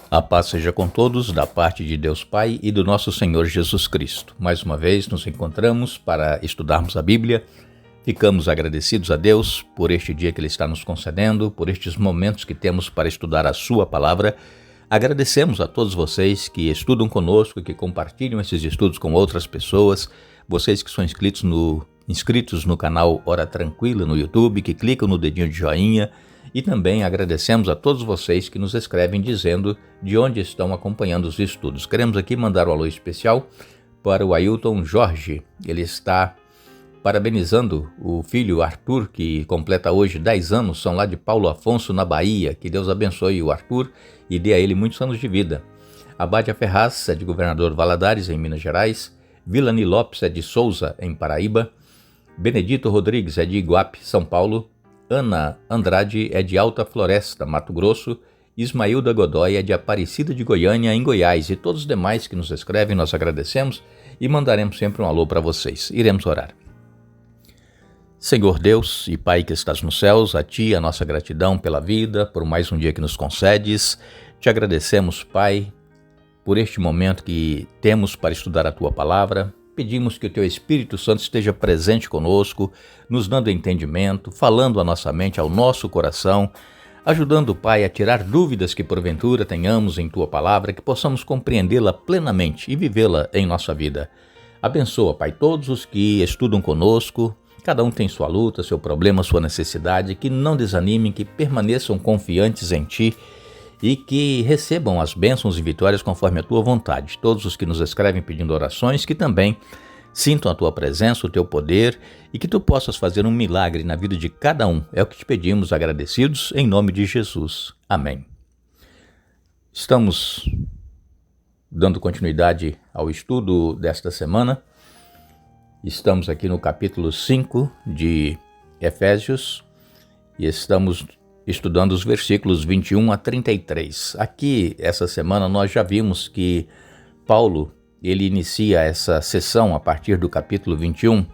A paz seja com todos, da parte de Deus Pai e do nosso Senhor Jesus Cristo. Mais uma vez nos encontramos para estudarmos a Bíblia. Ficamos agradecidos a Deus por este dia que Ele está nos concedendo, por estes momentos que temos para estudar a Sua Palavra. Agradecemos a todos vocês que estudam conosco, que compartilham esses estudos com outras pessoas, vocês que são inscritos no canal Hora Tranquila no YouTube, que clicam no dedinho de joinha. E também agradecemos a todos vocês que nos escrevem dizendo de onde estão acompanhando os estudos. Queremos aqui mandar um alô especial para o Ailton Jorge. Ele está parabenizando o filho Arthur, que completa hoje 10 anos, são lá de Paulo Afonso, na Bahia. Que Deus abençoe o Arthur e dê a ele muitos anos de vida. Abádia Ferraz é de Governador Valadares, em Minas Gerais. Vilani Lopes é de Souza, em Paraíba. Benedito Rodrigues é de Iguape, São Paulo. Ana Andrade é de Alta Floresta, Mato Grosso. Ismailda Godoy é de Aparecida de Goiânia, em Goiás. E todos os demais que nos escrevem, nós agradecemos e mandaremos sempre um alô para vocês. Iremos orar. Senhor Deus e Pai que estás nos céus, a Ti a nossa gratidão pela vida, por mais um dia que nos concedes. Te agradecemos, Pai, por este momento que temos para estudar a Tua Palavra. Pedimos que o Teu Espírito Santo esteja presente conosco, nos dando entendimento, falando à nossa mente, ao nosso coração, ajudando, Pai, a tirar dúvidas que porventura tenhamos em Tua Palavra, que possamos compreendê-la plenamente e vivê-la em nossa vida. Abençoa, Pai, todos os que estudam conosco, cada um tem sua luta, seu problema, sua necessidade, que não desanimem, que permaneçam confiantes em Ti, e que recebam as bênçãos e vitórias conforme a Tua vontade. Todos os que nos escrevem pedindo orações, que também sintam a Tua presença, o Teu poder, e que Tu possas fazer um milagre na vida de cada um. É o que te pedimos, agradecidos, em nome de Jesus. Amém. Estamos dando continuidade ao estudo desta semana. Estamos aqui no capítulo 5 de Efésios e estamos estudando os versículos 21 a 33. Aqui, essa semana, nós já vimos que Paulo, ele inicia essa sessão a partir do capítulo 21,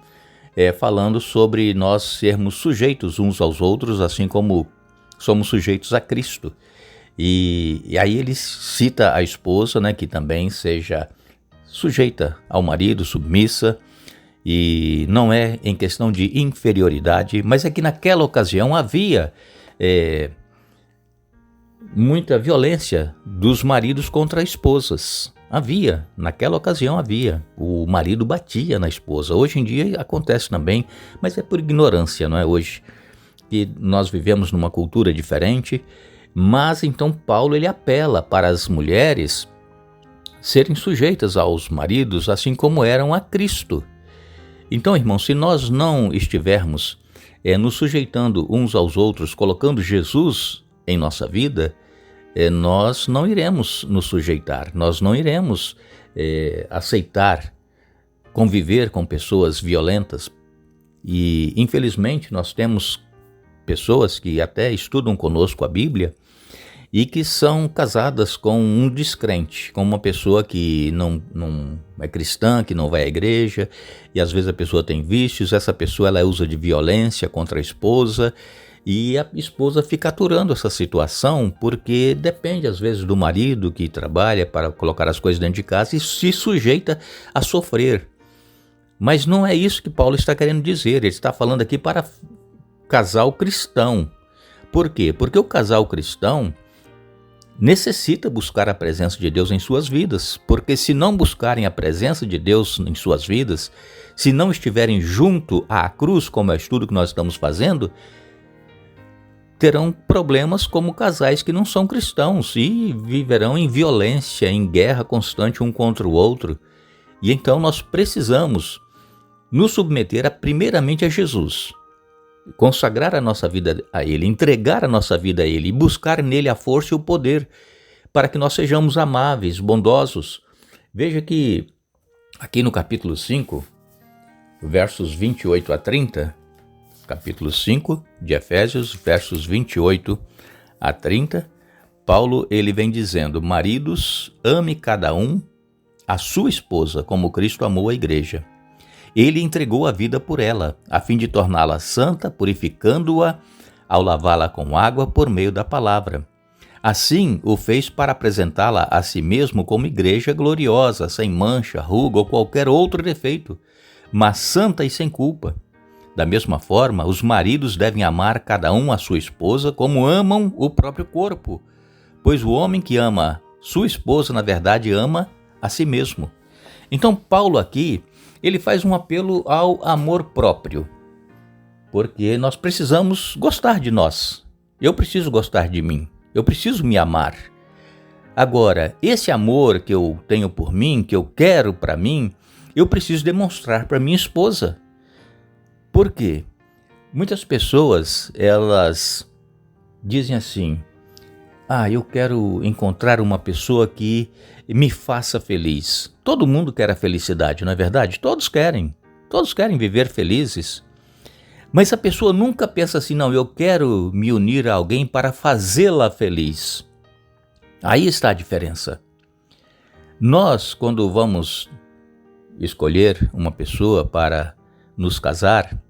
falando sobre nós sermos sujeitos uns aos outros, assim como somos sujeitos a Cristo. E aí ele cita a esposa, né, que também seja sujeita ao marido, submissa, e não é em questão de inferioridade, mas é que naquela ocasião havia muita violência dos maridos contra as esposas. Naquela ocasião havia. O marido batia na esposa. Hoje em dia acontece também, mas é por ignorância, não é? Hoje que nós vivemos numa cultura diferente, mas então Paulo ele apela para as mulheres serem sujeitas aos maridos, assim como eram a Cristo. Então, irmãos, se nós não estivermos nos sujeitando uns aos outros, colocando Jesus em nossa vida, nós não iremos nos sujeitar, nós não iremos aceitar conviver com pessoas violentas. E, infelizmente, nós temos pessoas que até estudam conosco a Bíblia e que são casadas com um descrente, com uma pessoa que não é cristã, que não vai à igreja, e às vezes a pessoa tem vícios, essa pessoa ela usa de violência contra a esposa, e a esposa fica aturando essa situação, porque depende às vezes do marido que trabalha para colocar as coisas dentro de casa e se sujeita a sofrer. Mas não é isso que Paulo está querendo dizer, ele está falando aqui para casal cristão. Por quê? Porque o casal cristão necessita buscar a presença de Deus em suas vidas, porque se não buscarem a presença de Deus em suas vidas, se não estiverem junto à cruz, como é o estudo que nós estamos fazendo, terão problemas como casais que não são cristãos e viverão em violência, em guerra constante um contra o outro. E então nós precisamos nos submeter primeiramente a Jesus, consagrar a nossa vida a Ele, entregar a nossa vida a Ele e buscar nele a força e o poder para que nós sejamos amáveis, bondosos. Veja que aqui no capítulo 5, versos 28 a 30, capítulo 5 de Efésios, versos 28 a 30, Paulo ele vem dizendo: maridos, ame cada um a sua esposa como Cristo amou a igreja. Ele entregou a vida por ela, a fim de torná-la santa, purificando-a ao lavá-la com água por meio da palavra, Assim o fez para apresentá-la a si mesmo como igreja gloriosa, sem mancha, ruga ou qualquer outro defeito, mas santa e sem culpa. Da mesma forma, os maridos devem amar cada um a sua esposa como amam o próprio corpo, pois o homem que ama sua esposa, na verdade, ama a si mesmo. Então, Paulo aqui, ele faz um apelo ao amor próprio, porque nós precisamos gostar de nós. Eu preciso gostar de mim, eu preciso me amar. Agora, esse amor que eu tenho por mim, que eu quero para mim, eu preciso demonstrar para minha esposa. Por quê? Muitas pessoas, elas dizem assim: eu quero encontrar uma pessoa que me faça feliz. Todo mundo quer a felicidade, não é verdade? Todos querem viver felizes. Mas a pessoa nunca pensa assim: não, eu quero me unir a alguém para fazê-la feliz. Aí está a diferença. Nós, quando vamos escolher uma pessoa para nos casar,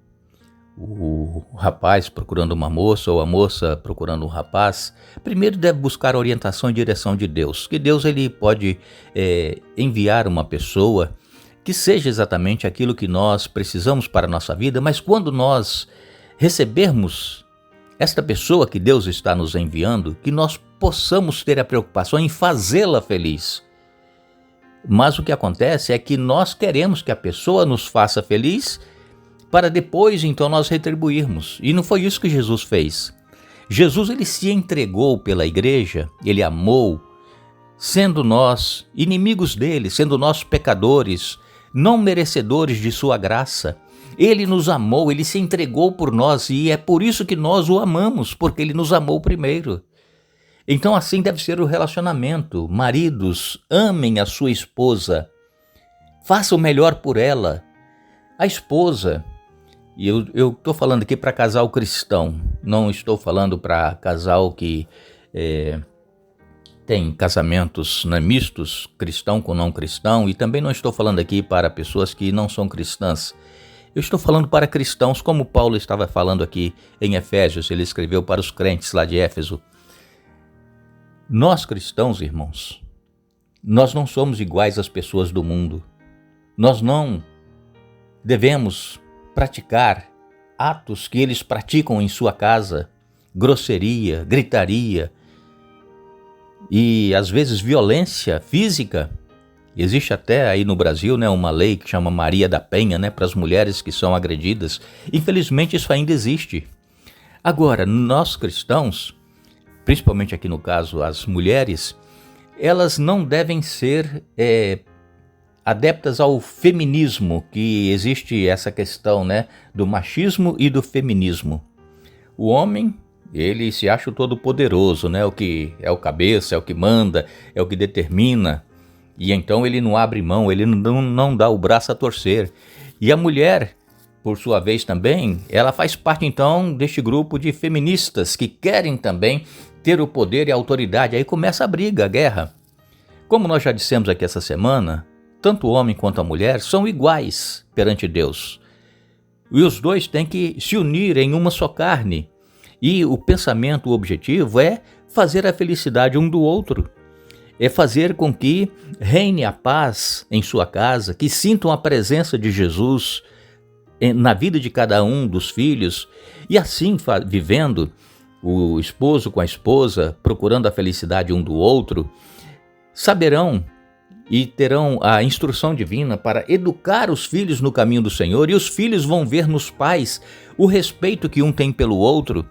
o rapaz procurando uma moça ou a moça procurando um rapaz, primeiro deve buscar a orientação e direção de Deus. Que Deus ele pode enviar uma pessoa que seja exatamente aquilo que nós precisamos para a nossa vida, mas quando nós recebermos esta pessoa que Deus está nos enviando, que nós possamos ter a preocupação em fazê-la feliz. Mas o que acontece é que nós queremos que a pessoa nos faça feliz para depois então nós retribuirmos. E não foi isso que Jesus fez. Jesus ele se entregou pela igreja, ele amou, sendo nós inimigos dele, sendo nós pecadores, não merecedores de sua graça. Ele nos amou, ele se entregou por nós e é por isso que nós o amamos, porque ele nos amou primeiro. Então assim deve ser o relacionamento. Maridos, amem a sua esposa, façam o melhor por ela. A esposa, e eu estou falando aqui para casal cristão, não estou falando para casal que tem casamentos mistos, cristão com não cristão, e também não estou falando aqui para pessoas que não são cristãs. Eu estou falando para cristãos, como Paulo estava falando aqui em Efésios, ele escreveu para os crentes lá de Éfeso. Nós cristãos, irmãos, nós não somos iguais às pessoas do mundo. Nós não devemos praticar atos que eles praticam em sua casa, grosseria, gritaria e às vezes violência física. Existe até aí no Brasil, uma lei que chama Maria da Penha, para as mulheres que são agredidas. Infelizmente isso ainda existe. Agora, nós cristãos, principalmente aqui no caso as mulheres, elas não devem ser adeptas ao feminismo, que existe essa questão do machismo e do feminismo. O homem, ele se acha o todo-poderoso, o que é o cabeça, é o que manda, é o que determina, e então ele não abre mão, ele não dá o braço a torcer. E a mulher, por sua vez também, ela faz parte então deste grupo de feministas que querem também ter o poder e a autoridade. Aí começa a briga, a guerra. Como nós já dissemos aqui essa semana, tanto o homem quanto a mulher são iguais perante Deus. E os dois têm que se unir em uma só carne. E o pensamento, o objetivo é fazer a felicidade um do outro. É fazer com que reine a paz em sua casa, que sintam a presença de Jesus na vida de cada um dos filhos. E assim, vivendo, o esposo com a esposa, procurando a felicidade um do outro, saberão e terão a instrução divina para educar os filhos no caminho do Senhor, e os filhos vão ver nos pais o respeito que um tem pelo outro,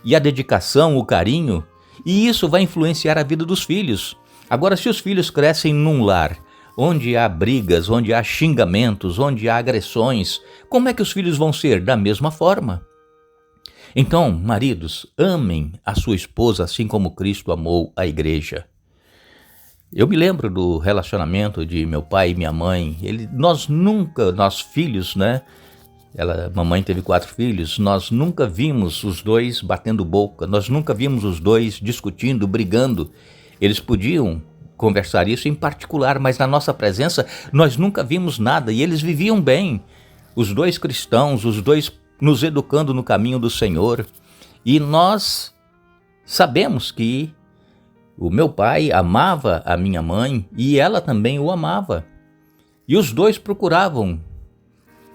e a dedicação, o carinho, e isso vai influenciar a vida dos filhos. Agora, se os filhos crescem num lar onde há brigas, onde há xingamentos, onde há agressões, como é que os filhos vão ser? Da mesma forma. Então, maridos, amem a sua esposa assim como Cristo amou a igreja. Eu me lembro do relacionamento de meu pai e minha mãe. Nós filhos, mamãe teve 4 filhos, nós nunca vimos os dois batendo boca, nós nunca vimos os dois discutindo, brigando. Eles podiam conversar isso em particular, mas na nossa presença nós nunca vimos nada, e eles viviam bem. Os dois cristãos, os dois nos educando no caminho do Senhor. E nós sabemos que O meu pai amava a minha mãe e ela também o amava. E os dois procuravam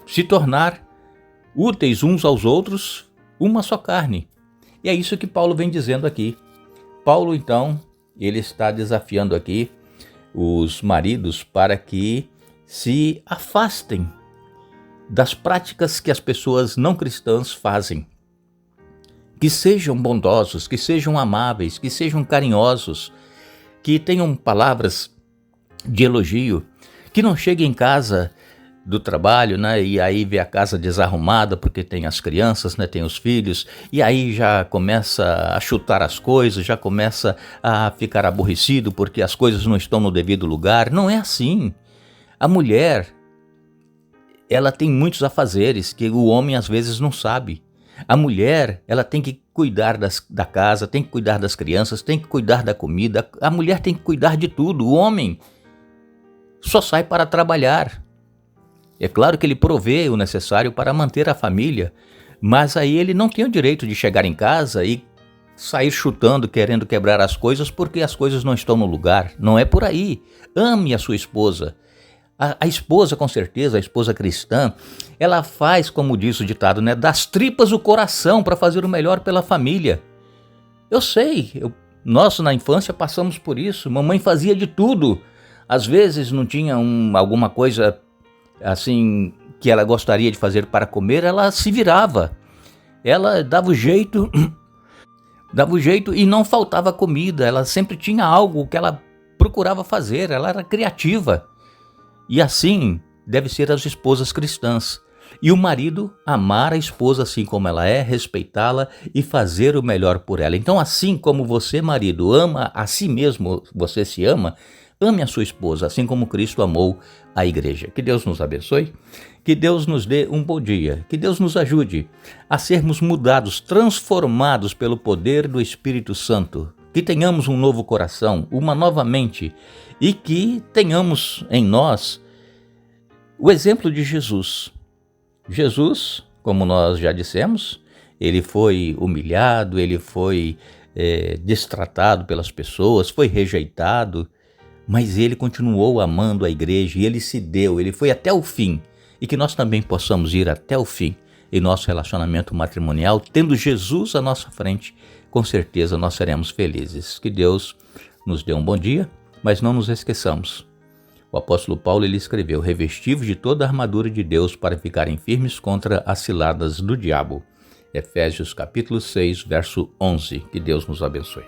se tornar úteis uns aos outros, uma só carne. E é isso que Paulo vem dizendo aqui. Paulo, então, ele está desafiando aqui os maridos para que se afastem das práticas que as pessoas não cristãs fazem. Que sejam bondosos, que sejam amáveis, que sejam carinhosos, que tenham palavras de elogio, que não cheguem em casa do trabalho, né, e aí vê a casa desarrumada porque tem as crianças, né, tem os filhos, e aí já começa a chutar as coisas, já começa a ficar aborrecido porque as coisas não estão no devido lugar. Não é assim. A mulher, ela tem muitos afazeres que o homem às vezes não sabe. A mulher, ela tem que cuidar da casa, tem que cuidar das crianças, tem que cuidar da comida. A mulher tem que cuidar de tudo. O homem só sai para trabalhar. É claro que ele provê o necessário para manter a família, mas aí ele não tem o direito de chegar em casa e sair chutando, querendo quebrar as coisas porque as coisas não estão no lugar. Não é por aí. Ame a sua esposa. A esposa, com certeza, a esposa cristã, ela faz, como diz o ditado, né, das tripas o coração para fazer o melhor pela família. Eu sei, nós na infância passamos por isso. Mamãe fazia de tudo. Às vezes não tinha alguma coisa assim que ela gostaria de fazer para comer, ela se virava. Ela dava o jeito e não faltava comida. Ela sempre tinha algo que ela procurava fazer. Ela era criativa. E assim deve ser as esposas cristãs. E o marido amar a esposa assim como ela é, respeitá-la e fazer o melhor por ela. Então, assim como você, marido, ama a si mesmo, você se ama, ame a sua esposa, assim como Cristo amou a igreja. Que Deus nos abençoe, que Deus nos dê um bom dia, que Deus nos ajude a sermos mudados, transformados pelo poder do Espírito Santo, que tenhamos um novo coração, uma nova mente e que tenhamos em nós o exemplo de Jesus. Jesus, como nós já dissemos, ele foi humilhado, ele foi destratado pelas pessoas, foi rejeitado, mas ele continuou amando a igreja e ele se deu, ele foi até o fim. E que nós também possamos ir até o fim em nosso relacionamento matrimonial, tendo Jesus à nossa frente, com certeza nós seremos felizes. Que Deus nos dê um bom dia, mas não nos esqueçamos. O apóstolo Paulo ele escreveu: revesti-vos de toda a armadura de Deus para ficarem firmes contra as ciladas do diabo. Efésios capítulo 6, verso 11. Que Deus nos abençoe.